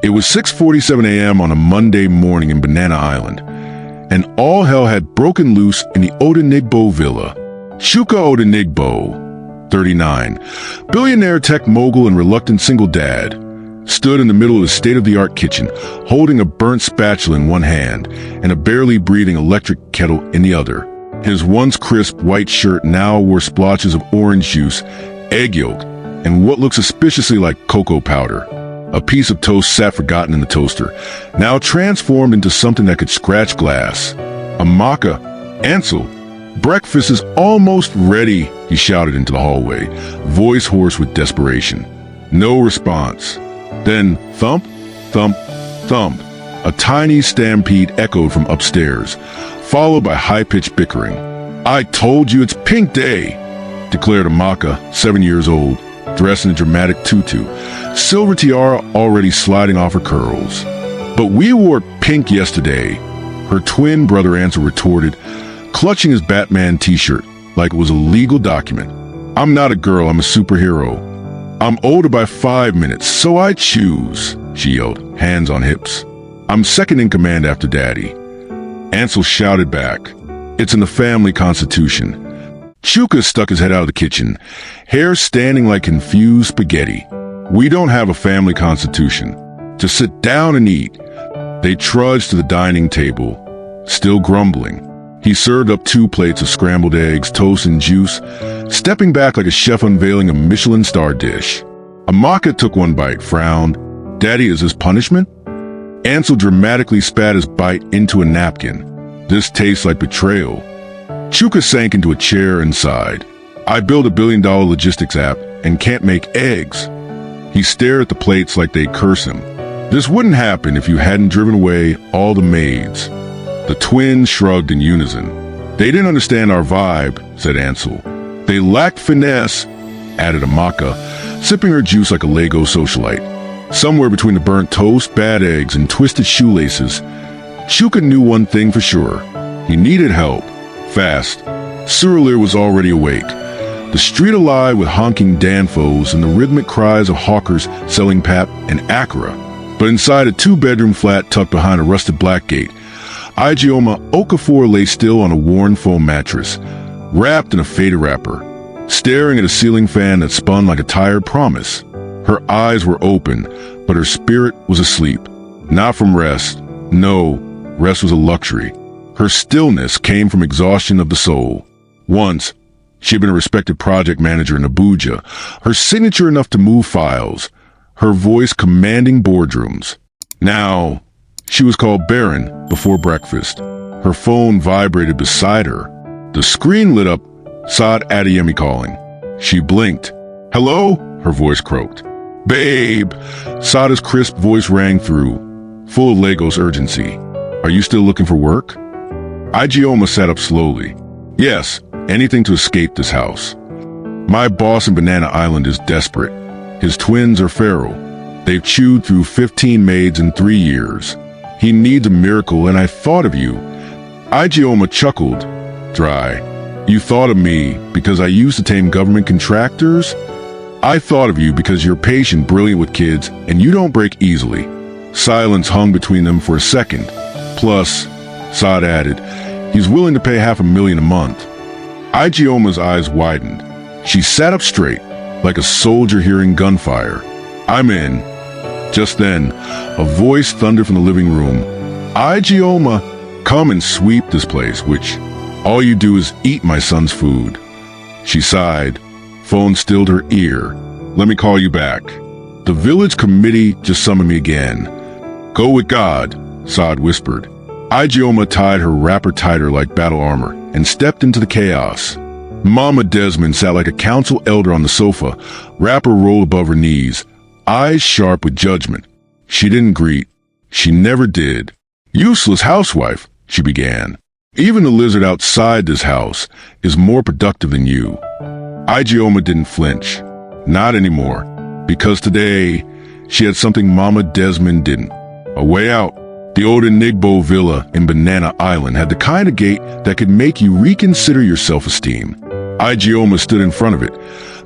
It was 6:47 a.m. on a Monday morning in Banana Island, and all hell had broken loose in the Odenigbo villa. Chuka Odenigbo, 39, billionaire tech mogul and reluctant single dad, stood in the middle of the state-of-the-art kitchen, holding a burnt spatula in one hand and a barely breathing electric kettle in the other. His once crisp white shirt now wore splotches of orange juice, egg yolk, and what looked suspiciously like cocoa powder. A piece of toast sat forgotten in the toaster, now transformed into something that could scratch glass. Amaka, Ansel, breakfast is almost ready, he shouted into the hallway, voice hoarse with desperation. No response. Then thump, thump, thump. A tiny stampede echoed from upstairs, followed by high-pitched bickering. "I told you it's pink day," declared Amaka, 7 years old, dressed in a dramatic tutu, silver tiara already sliding off her curls. "But we wore pink yesterday," her twin brother Ansel retorted, clutching his Batman t-shirt like it was a legal document. "I'm not a girl, I'm a superhero. I'm older by 5 minutes, so I choose," she yelled, hands on hips. "I'm second in command after Daddy." Ansel shouted back, "It's in the family constitution." Chuka stuck his head out of the kitchen, hair standing like confused spaghetti. "We don't have a family constitution. Just sit down and eat." They trudged to the dining table, still grumbling. He served up 2 plates of scrambled eggs, toast, and juice, stepping back like a chef unveiling a Michelin star dish. Amaka took one bite, frowned. "Daddy, is this punishment?" Ansel dramatically spat his bite into a napkin. "This tastes like betrayal." Chuka sank into a chair and sighed. "I built a billion-dollar logistics app and can't make eggs." He stared at the plates like they'd curse him. "This wouldn't happen if you hadn't driven away all the maids." The twins shrugged in unison. "They didn't understand our vibe," said Ansel. "They lacked finesse," added Amaka, sipping her juice like a Lego socialite. Somewhere between the burnt toast, bad eggs, and twisted shoelaces, Chuka knew one thing for sure. He needed help. Fast. Surrelir was already awake, the street alive with honking danfos and the rhythmic cries of hawkers selling pap and akara. But inside a 2-bedroom flat tucked behind a rusted black gate, Ijeoma Okafor lay still on a worn foam mattress, wrapped in a faded wrapper, staring at a ceiling fan that spun like a tired promise. Her eyes were open, but her spirit was asleep. Not from rest. No, rest was a luxury. Her stillness came from exhaustion of the soul. Once, she had been a respected project manager in Abuja, her signature enough to move files, her voice commanding boardrooms. Now, she was called Baron before breakfast. Her phone vibrated beside her. The screen lit up, Saad Adeyemi calling. She blinked. "Hello?" her voice croaked. "Babe!" Saada's crisp voice rang through, full of Legos urgency. "Are you still looking for work?" Ijeoma sat up slowly. "Yes, anything to escape this house. My boss in Banana Island is desperate. His twins are feral. They've chewed through 15 maids in 3 years. He needs a miracle, and I thought of you." Ijeoma chuckled, dry. "You thought of me because I used to tame government contractors? I thought of you because you're patient, brilliant with kids, and you don't break easily." Silence hung between them for a second. "Plus," Saad added, "he's willing to pay $500,000 a month." Ijeoma's eyes widened. She sat up straight, like a soldier hearing gunfire. "I'm in." Just then, a voice thundered from the living room. "Ijeoma, come and sweep this place, which all you do is eat my son's food." She sighed. Phone stilled her ear. "Let me call you back. The village committee just summoned me again." "Go with God," Saad whispered. Ijeoma tied her wrapper tighter like battle armor and stepped into the chaos. Mama Desmond sat like a council elder on the sofa, wrapper rolled above her knees, eyes sharp with judgment. She didn't greet. She never did. "Useless housewife," she began. "Even the lizard outside this house is more productive than you." Ijeoma didn't flinch. Not anymore. Because today, she had something Mama Desmond didn't. A way out. The old Enigbo villa in Banana Island had the kind of gate that could make you reconsider your self-esteem. Ijeoma stood in front of it,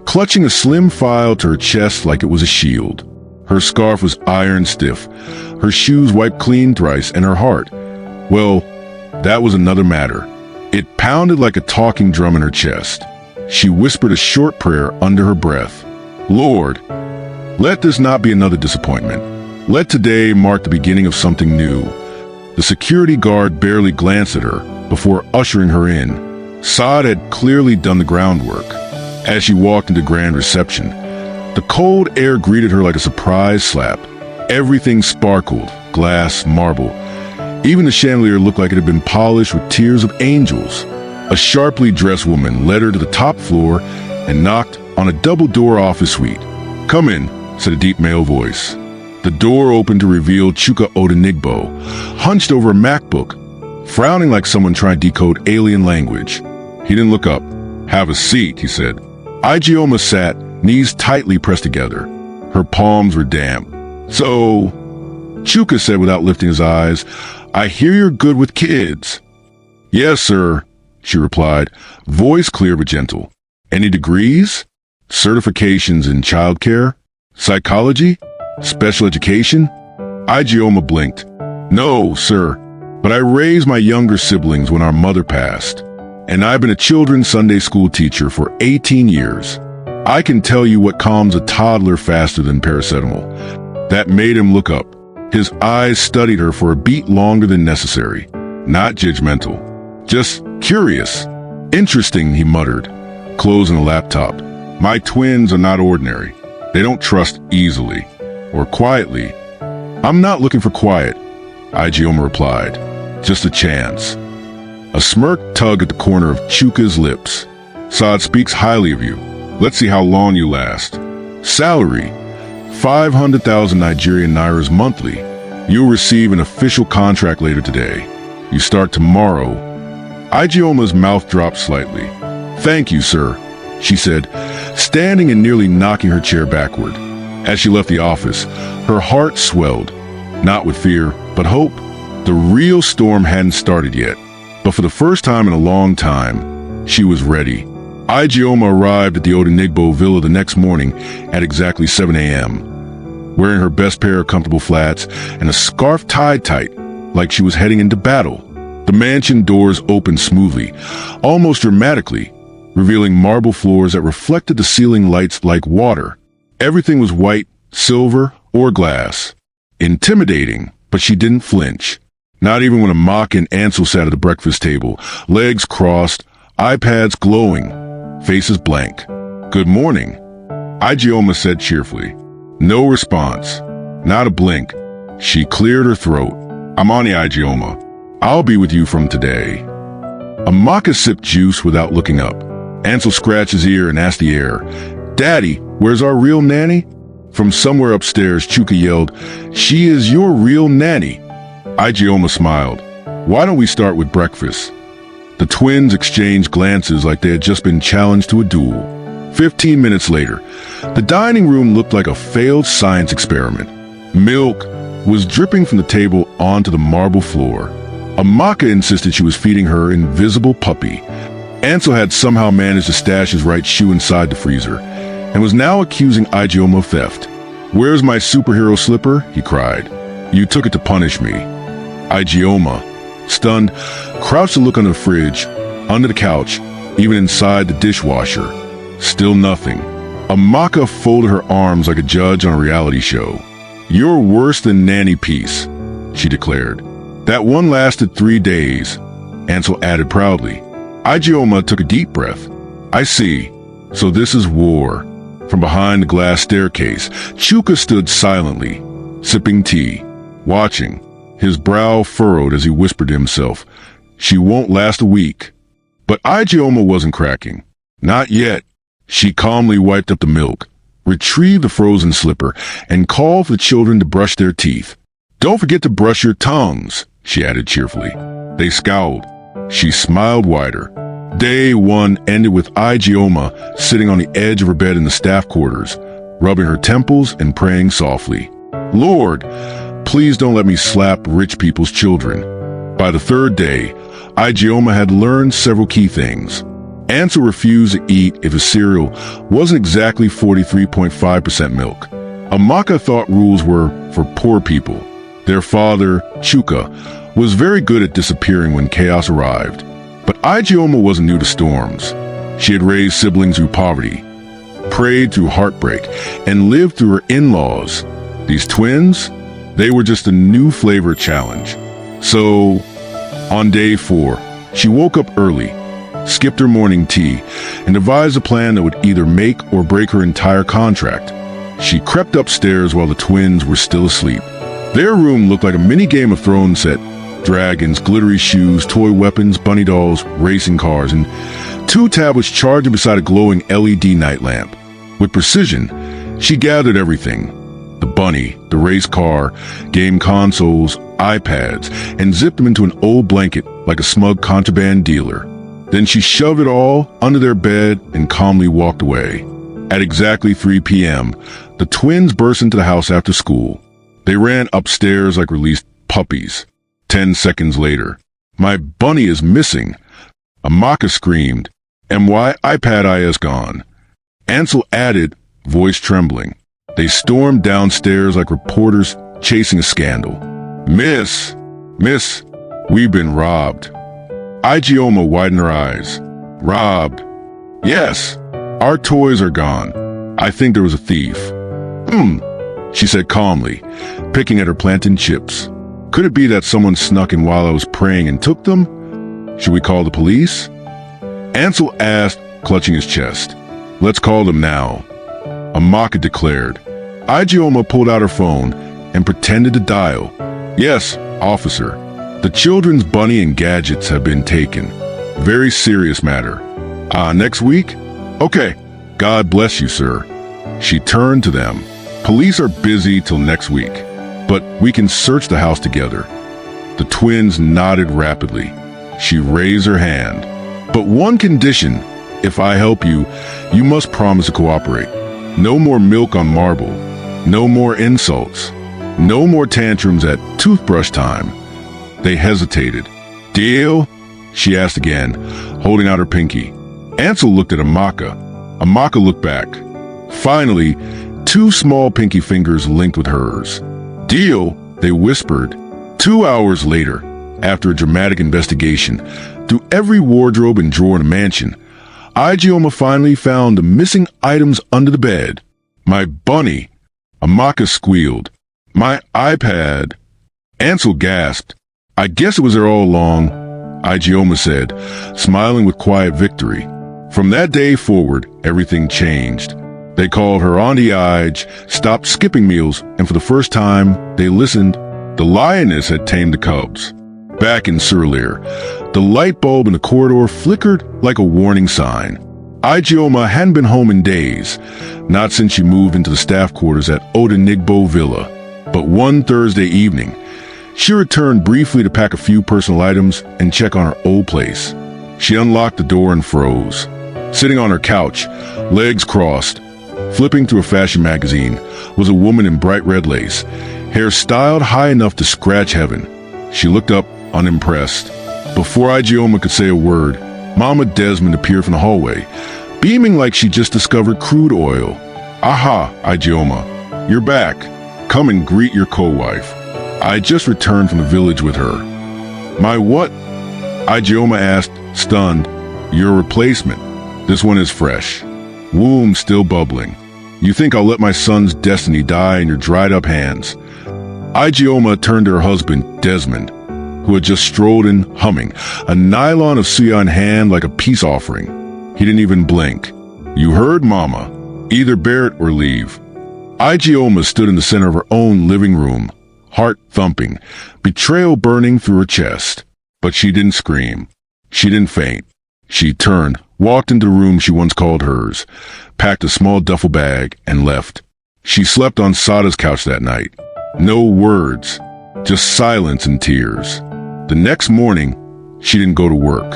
clutching a slim file to her chest like it was a shield. Her scarf was iron stiff, her shoes wiped clean thrice, and her heart, well, that was another matter. It pounded like a talking drum in her chest. She whispered a short prayer under her breath. Lord, let this not be another disappointment. Let today mark the beginning of something new. The security guard barely glanced at her before ushering her in. Saad had clearly done the groundwork. As she walked into grand reception, the cold air greeted her like a surprise slap. Everything sparkled, glass, marble. Even the chandelier looked like it had been polished with tears of angels. A sharply dressed woman led her to the top floor and knocked on a double-door office suite. Come in, said a deep male voice. The door opened to reveal Chuka Odenigbo, hunched over a MacBook, frowning like someone trying to decode alien language. He didn't look up. Have a seat, he said. Ijeoma sat, knees tightly pressed together. Her palms were damp. So, Chuka said without lifting his eyes, I hear you're good with kids. Yes, sir, she replied, voice clear but gentle. Any degrees? Certifications in childcare? Psychology? Special education? Ijeoma blinked. No, sir, but I raised my younger siblings when our mother passed, and I've been a children's Sunday school teacher for 18 years. I can tell you what calms a toddler faster than paracetamol. That made him look up. His eyes studied her for a beat longer than necessary. Not judgmental. Just curious. Interesting, he muttered, closing the laptop. My twins are not ordinary. They don't trust easily. Or quietly. I'm not looking for quiet, Ijeoma replied. Just a chance. A smirk tugged at the corner of Chuka's lips. Saad speaks highly of you. Let's see how long you last. Salary, 500,000 Nigerian Nairas monthly. You'll receive an official contract later today. You start tomorrow. Ijeoma's mouth dropped slightly. Thank you, sir, she said, standing and nearly knocking her chair backward. As she left the office, her heart swelled, not with fear, but hope. The real storm hadn't started yet, but for the first time in a long time, she was ready. Ijeoma arrived at the Odenigbo villa the next morning at exactly 7 a.m., wearing her best pair of comfortable flats and a scarf tied tight, like she was heading into battle. The mansion doors opened smoothly, almost dramatically, revealing marble floors that reflected the ceiling lights like water. Everything was white, silver, or glass. Intimidating, but she didn't flinch. Not even when Amaka and Ansel sat at the breakfast table, legs crossed, iPads glowing, faces blank. Good morning, Ijeoma said cheerfully. No response. Not a blink. She cleared her throat. I'm on the Ijeoma. I'll be with you from today. Amaka sipped juice without looking up. Ansel scratched his ear and asked the air, Daddy, where's our real nanny? From somewhere upstairs, Chuka yelled, She is your real nanny. Ijeoma smiled. Why don't we start with breakfast? The twins exchanged glances like they had just been challenged to a duel. 15 minutes later, the dining room looked like a failed science experiment. Milk was dripping from the table onto the marble floor. Amaka insisted she was feeding her invisible puppy. Ansel had somehow managed to stash his right shoe inside the freezer and was now accusing Ijeoma of theft. Where's my superhero slipper? He cried. You took it to punish me. Ijeoma, stunned, crouched to look under the fridge, under the couch, even inside the dishwasher. Still nothing. Amaka folded her arms like a judge on a reality show. You're worse than nanny piece, she declared. That one lasted 3 days, Ansel added proudly. Ijeoma took a deep breath. I see. So this is war. From behind the glass staircase, Chuka stood silently, sipping tea, watching, his brow furrowed as he whispered to himself, She won't last a week. But Ijeoma wasn't cracking. Not yet. She calmly wiped up the milk, retrieved the frozen slipper, and called for the children to brush their teeth. Don't forget to brush your tongues, she added cheerfully. They scowled. She smiled wider. Day one ended with Ijeoma sitting on the edge of her bed in the staff quarters, rubbing her temples and praying softly. Lord, please don't let me slap rich people's children. By the third day, Ijeoma had learned several key things. Ansel refused to eat if his cereal wasn't exactly 43.5% milk. Amaka thought rules were for poor people. Their father, Chuka, was very good at disappearing when chaos arrived. But Ijeoma wasn't new to storms. She had raised siblings through poverty, prayed through heartbreak, and lived through her in-laws. These twins, they were just a new flavor challenge. So, on day 4, she woke up early, skipped her morning tea, and devised a plan that would either make or break her entire contract. She crept upstairs while the twins were still asleep. Their room looked like a mini Game of Thrones set. Dragons, glittery shoes, toy weapons, bunny dolls, racing cars, and 2 tablets charging beside a glowing LED night lamp. With precision, she gathered everything. The bunny, the race car, game consoles, iPads, and zipped them into an old blanket like a smug contraband dealer. Then she shoved it all under their bed and calmly walked away. At exactly 3 p.m., the twins burst into the house after school. They ran upstairs like released puppies. 10 seconds later, "My bunny is missing!" Amaka screamed, "And why iPad I is gone?" Ansel added, voice trembling. They stormed downstairs like reporters chasing a scandal. Miss, we've been robbed." Ijeoma widened her eyes. "Robbed?" "Yes, our toys are gone. I think there was a thief." She said calmly, picking at her plantain chips. "Could it be that someone snuck in while I was praying and took them? Should we call the police?" Ansel asked, clutching his chest. "Let's call them now," Amaka declared. Ijeoma pulled out her phone and pretended to dial. "Yes, officer. The children's bunny and gadgets have been taken. Very serious matter. Next week? Okay. God bless you, sir." She turned to them. "Police are busy till next week, but we can search the house together." The twins nodded rapidly. She raised her hand. "But one condition. If I help you, you must promise to cooperate. No more milk on marble. No more insults. No more tantrums at toothbrush time." They hesitated. "Deal?" she asked again, holding out her pinky. Ansel looked at Amaka. Amaka looked back. Finally, 2 small pinky fingers linked with hers. "Deal?" they whispered. 2 hours later, after a dramatic investigation, through every wardrobe and drawer in the mansion, Ijeoma finally found the missing items under the bed. "My bunny," Amaka squealed. "My iPad." Ansel gasped. "I guess it was there all along," Ijeoma said, smiling with quiet victory. From that day forward, everything changed. They called her Auntie Ije, stopped skipping meals, and for the first time, they listened. The lioness had tamed the cubs. Back in Surleer, the light bulb in the corridor flickered like a warning sign. Ijeoma hadn't been home in days, not since she moved into the staff quarters at Odenigbo Villa. But one Thursday evening, she returned briefly to pack a few personal items and check on her old place. She unlocked the door and froze. Sitting on her couch, legs crossed, flipping through a fashion magazine, was a woman in bright red lace, hair styled high enough to scratch heaven. She looked up, unimpressed. Before Ijeoma could say a word, Mama Desmond appeared from the hallway, beaming like she just discovered crude oil. "Aha, Ijeoma, you're back. Come and greet your co-wife. I just returned from the village with her." "My what?" Ijeoma asked, stunned. "Your replacement. This one is fresh. Womb still bubbling. You think I'll let my son's destiny die in your dried-up hands?" Ijeoma turned to her husband, Desmond, who had just strolled in, humming, a nylon of suya in hand like a peace offering. He didn't even blink. "You heard, Mama. Either bear it or leave." Ijeoma stood in the center of her own living room, heart thumping, betrayal burning through her chest. But she didn't scream. She didn't faint. She turned, walked into the room she once called hers, packed a small duffel bag, and left. She slept on Sada's couch that night. No words, just silence and tears. The next morning, she didn't go to work.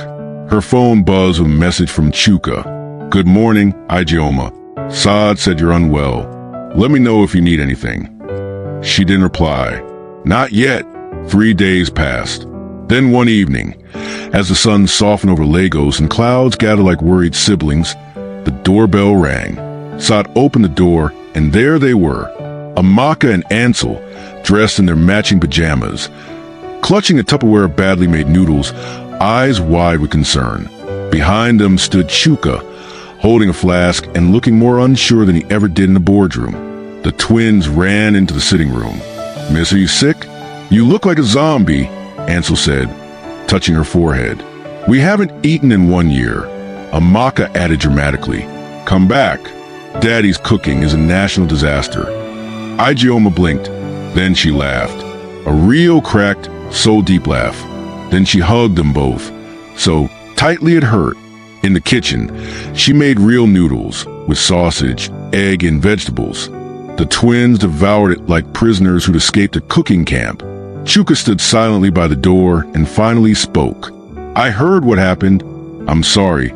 Her phone buzzed with a message from Chuka. "Good morning, Ijeoma. Saad said you're unwell. Let me know if you need anything." She didn't reply. Not yet. 3 days passed. Then one evening, as the sun softened over Lagos and clouds gathered like worried siblings, the doorbell rang. Saad opened the door, and there they were, Amaka and Ansel, dressed in their matching pajamas, clutching a Tupperware of badly made noodles, eyes wide with concern. Behind them stood Chuka, holding a flask and looking more unsure than he ever did in the boardroom. The twins ran into the sitting room. "Miss, are you sick? You look like a zombie," Ansel said, touching her forehead. "We haven't eaten in 1 year," Amaka added dramatically. "Come back. Daddy's cooking is a national disaster." Ijeoma blinked, then she laughed. A real cracked, soul-deep laugh. Then she hugged them both, so tightly it hurt. In the kitchen, she made real noodles with sausage, egg, and vegetables. The twins devoured it like prisoners who'd escaped a cooking camp. Chuka stood silently by the door and finally spoke. "I heard what happened. I'm sorry."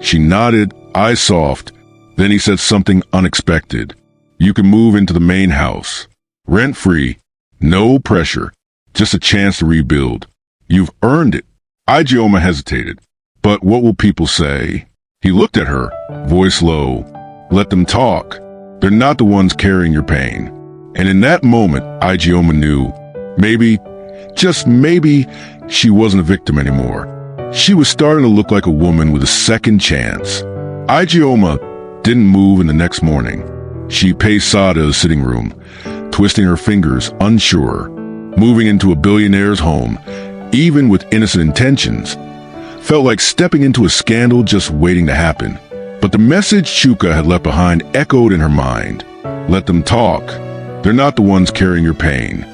She nodded, eyes soft. Then he said something unexpected. "You can move into the main house. Rent-free. No pressure. Just a chance to rebuild. You've earned it." Ijeoma hesitated. "But what will people say?" He looked at her, voice low. "Let them talk. They're not the ones carrying your pain." And in that moment, Ijeoma knew. Maybe, just maybe, she wasn't a victim anymore. She was starting to look like a woman with a second chance. Ijeoma didn't move in the next morning. She paced out of the sitting room, twisting her fingers, unsure. Moving into a billionaire's home, even with innocent intentions, felt like stepping into a scandal just waiting to happen. But the message Chuka had left behind echoed in her mind. Let them talk. They're not the ones carrying your pain.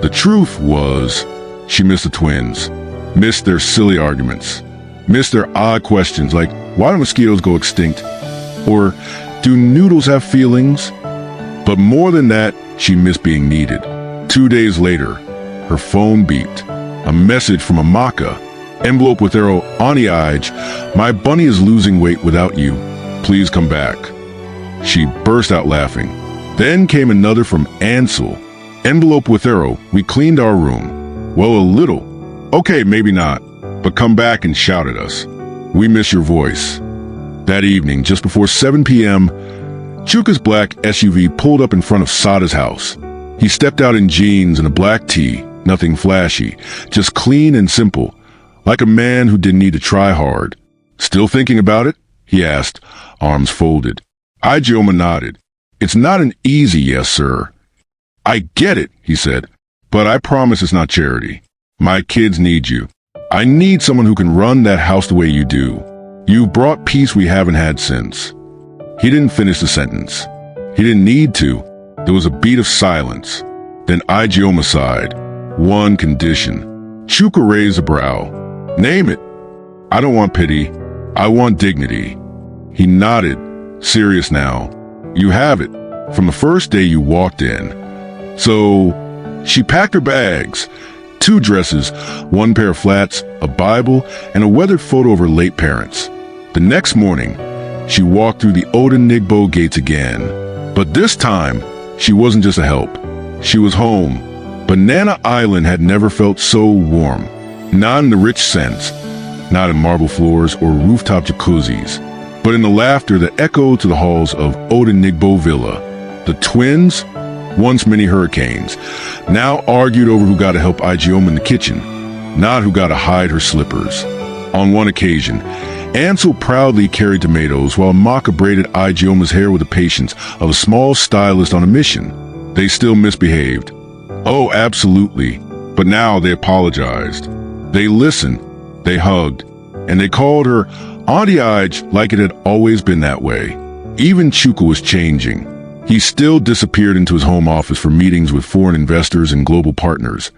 The truth was, she missed the twins, missed their silly arguments, missed their odd questions like, why do mosquitoes go extinct? Or, do noodles have feelings? But more than that, she missed being needed. 2 days later, her phone beeped. A message from Amaka. Envelope with arrow, Auntie Ige, my bunny is losing weight without you. Please come back. She burst out laughing. Then came another from Ansel. Envelope with arrow, we cleaned our room. Well, a little. Okay, maybe not. But come back and shout at us. We miss your voice. That evening, just before 7 p.m., Chuka's black SUV pulled up in front of Sada's house. He stepped out in jeans and a black tee, nothing flashy, just clean and simple, like a man who didn't need to try hard. Still thinking about it? He asked, arms folded. Ijeoma nodded. It's not an easy yes, sir. I get it, he said, but I promise it's not charity. My kids need you. I need someone who can run that house the way you do. You've brought peace we haven't had since. He didn't finish the sentence. He didn't need to. There was a beat of silence. Then Ijeoma sighed. One condition. Chuka raised a brow. Name it. I don't want pity. I want dignity. He nodded, serious now. You have it, from the first day you walked in. So, she packed her bags. 2 dresses, 1 pair of flats, a Bible, and a weathered photo of her late parents. The next morning, she walked through the Odenigbo gates again. But this time, she wasn't just a help. She was home. Banana Island had never felt so warm. Not in the rich sense, not in marble floors or rooftop jacuzzis, but in the laughter that echoed to the halls of Odenigbo Villa. The twins, once many hurricanes, now argued over who got to help Ijeoma in the kitchen, not who got to hide her slippers. On one occasion, Ansel proudly carried tomatoes while Maka braided Ijeoma's hair with the patience of a small stylist on a mission. They still misbehaved. Oh, absolutely. But now they apologized. They listened, they hugged, and they called her Auntie Ige like it had always been that way. Even Chuka was changing. He still disappeared into his home office for meetings with foreign investors and global partners.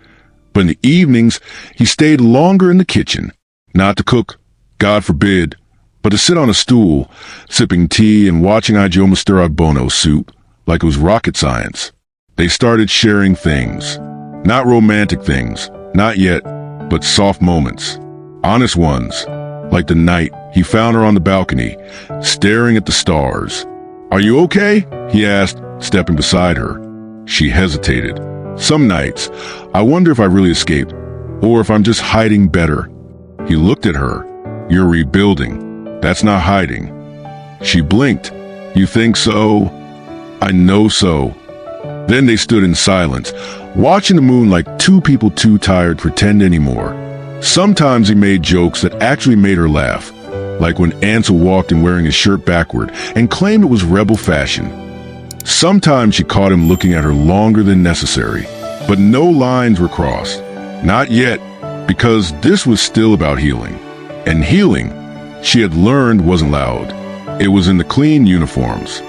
But in the evenings, he stayed longer in the kitchen. Not to cook, God forbid, but to sit on a stool, sipping tea and watching Ijeoma stir out bono soup like it was rocket science. They started sharing things. Not romantic things, not yet, but soft moments. Honest ones, like the night he found her on the balcony, staring at the stars. Are you okay? He asked, stepping beside her. She hesitated. Some nights, I wonder if I really escaped, or if I'm just hiding better. He looked at her. You're rebuilding. That's not hiding. She blinked. You think so? I know so. Then they stood in silence, watching the moon like two people too tired to pretend anymore. Sometimes he made jokes that actually made her laugh, like when Ansel walked in wearing his shirt backward and claimed it was rebel fashion. Sometimes she caught him looking at her longer than necessary, but no lines were crossed. Not yet, because this was still about healing. And healing, she had learned, wasn't loud. It was in the clean uniforms,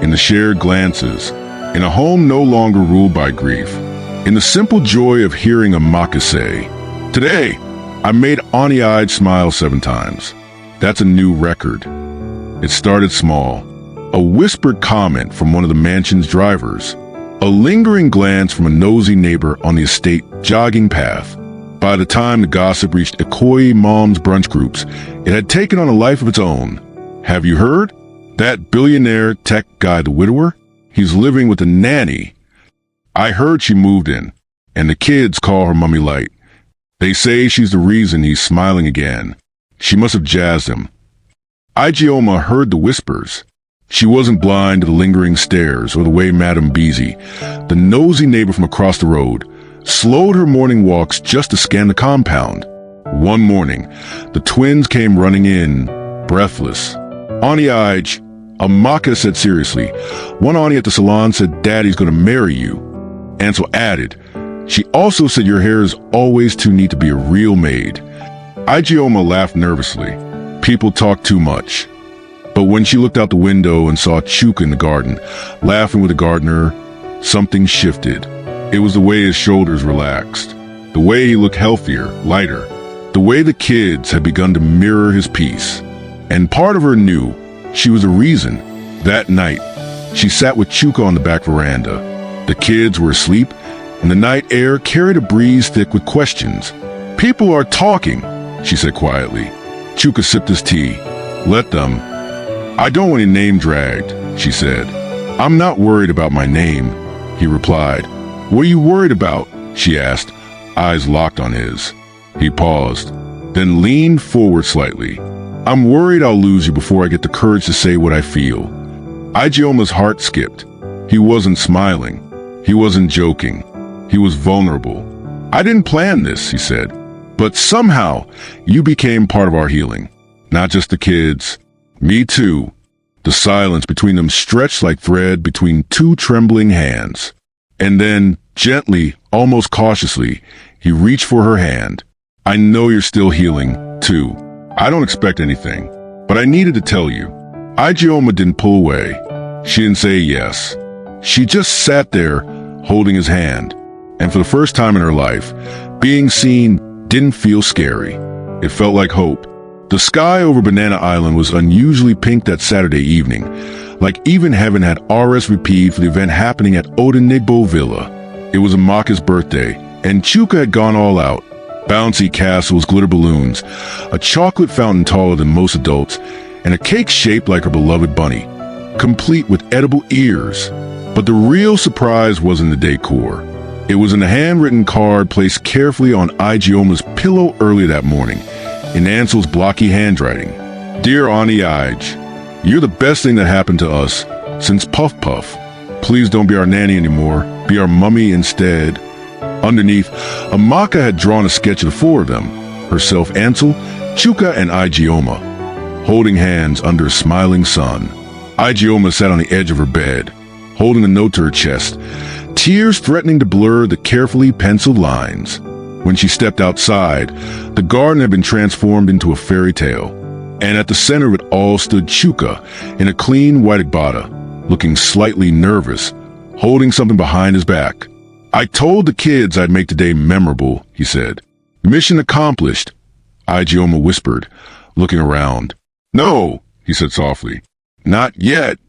in the shared glances, in a home no longer ruled by grief, in the simple joy of hearing Amaka say, "Today, I made Auntie Ige smile 7 times. That's a new record." It started small. A whispered comment from one of the mansion's drivers. A lingering glance from a nosy neighbor on the estate jogging path. By the time the gossip reached Ikoyi Mom's brunch groups, it had taken on a life of its own. "Have you heard? That billionaire tech guy, the widower? He's living with a nanny. I heard she moved in, and the kids call her Mummy Light. They say she's the reason he's smiling again. She must have jazzed him." Ijeoma heard the whispers. She wasn't blind to the lingering stares or the way Madame Beezy, the nosy neighbor from across the road, slowed her morning walks just to scan the compound. One morning, the twins came running in, breathless. "Auntie Ige," Amaka said seriously. One auntie at the salon said, "Daddy's gonna marry you." Ansel added, "She also said your hair is always too neat to be a real maid." Ijeoma laughed nervously. People talk too much. But when she looked out the window and saw Chuka in the garden, laughing with the gardener, something shifted. It was the way his shoulders relaxed, the way he looked healthier, lighter, the way the kids had begun to mirror his peace. And part of her knew she was the reason. That night, she sat with Chuka on the back veranda. The kids were asleep, and the night air carried a breeze thick with questions. "People are talking," she said quietly. Chuka sipped his tea. "Let them. I don't want your name dragged," she said. "I'm not worried about my name," he replied. "What are you worried about?" she asked, eyes locked on his. He paused, then leaned forward slightly. "I'm worried I'll lose you before I get the courage to say what I feel." Ijeoma's heart skipped. He wasn't smiling. He wasn't joking. He was vulnerable. "I didn't plan this," he said. "But somehow, you became part of our healing. Not just the kids. Me too." The silence between them stretched like thread between two trembling hands. And then, gently, almost cautiously, he reached for her hand. "I know you're still healing, too. I don't expect anything, but I needed to tell you." Ijeoma didn't pull away. She didn't say yes. She just sat there, holding his hand. And for the first time in her life, being seen didn't feel scary. It felt like hope. The sky over Banana Island was unusually pink that Saturday evening, like even heaven had RSVP'd for the event happening at Odenigbo Villa. It was Amaka's birthday, and Chuka had gone all out. Bouncy castles, glitter balloons, a chocolate fountain taller than most adults, and a cake shaped like her beloved bunny, complete with edible ears. But the real surprise was in the decor. It was in a handwritten card placed carefully on Ijeoma's pillow early that morning, in Ansel's blocky handwriting. "Dear Auntie Ige, you're the best thing that happened to us since Puff Puff. Please don't be our nanny anymore. Be our mummy instead." Underneath, Amaka had drawn a sketch of the 4 of them, herself, Ansel, Chuka, and Ijeoma, holding hands under a smiling sun. Ijeoma sat on the edge of her bed, holding a note to her chest, tears threatening to blur the carefully penciled lines. When she stepped outside, the garden had been transformed into a fairy tale, and at the center of it all stood Chuka in a clean white agbada, looking slightly nervous, holding something behind his back. "I told the kids I'd make today memorable," he said. "Mission accomplished," Ijeoma whispered, looking around. "No," he said softly. "Not yet."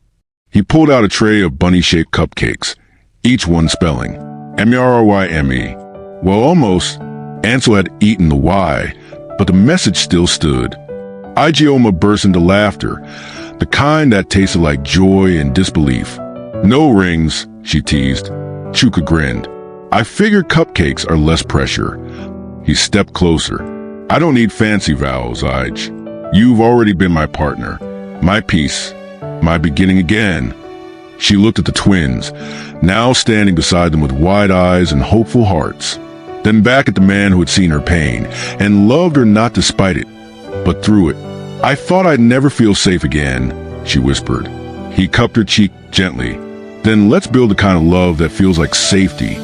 He pulled out a tray of bunny-shaped cupcakes, each one spelling M-E-R-R-Y-M-E. Well, almost. Ansel had eaten the Y, but the message still stood. Ijeoma burst into laughter, the kind that tasted like joy and disbelief. "No rings," she teased. Chuka grinned. "I figured cupcakes are less pressure." He stepped closer. "I don't need fancy vows, Ige. You've already been my partner, my peace, my beginning again." She looked at the twins, now standing beside them with wide eyes and hopeful hearts. Then back at the man who had seen her pain and loved her not despite it, but through it. "I thought I'd never feel safe again," she whispered. He cupped her cheek gently. "Then let's build the kind of love that feels like safety."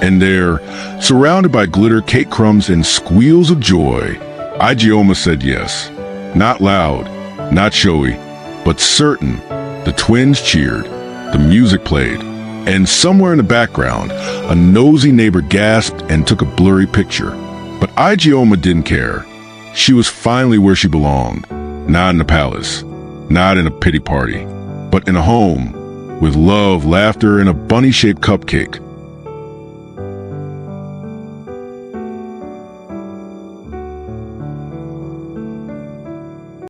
And there, surrounded by glitter, cake crumbs, and squeals of joy, Ijeoma said yes. Not loud, not showy, but certain. The twins cheered, the music played, and somewhere in the background, a nosy neighbor gasped and took a blurry picture. But Ijeoma didn't care. She was finally where she belonged, not in a palace, not in a pity party, but in a home, with love, laughter, and a bunny-shaped cupcake.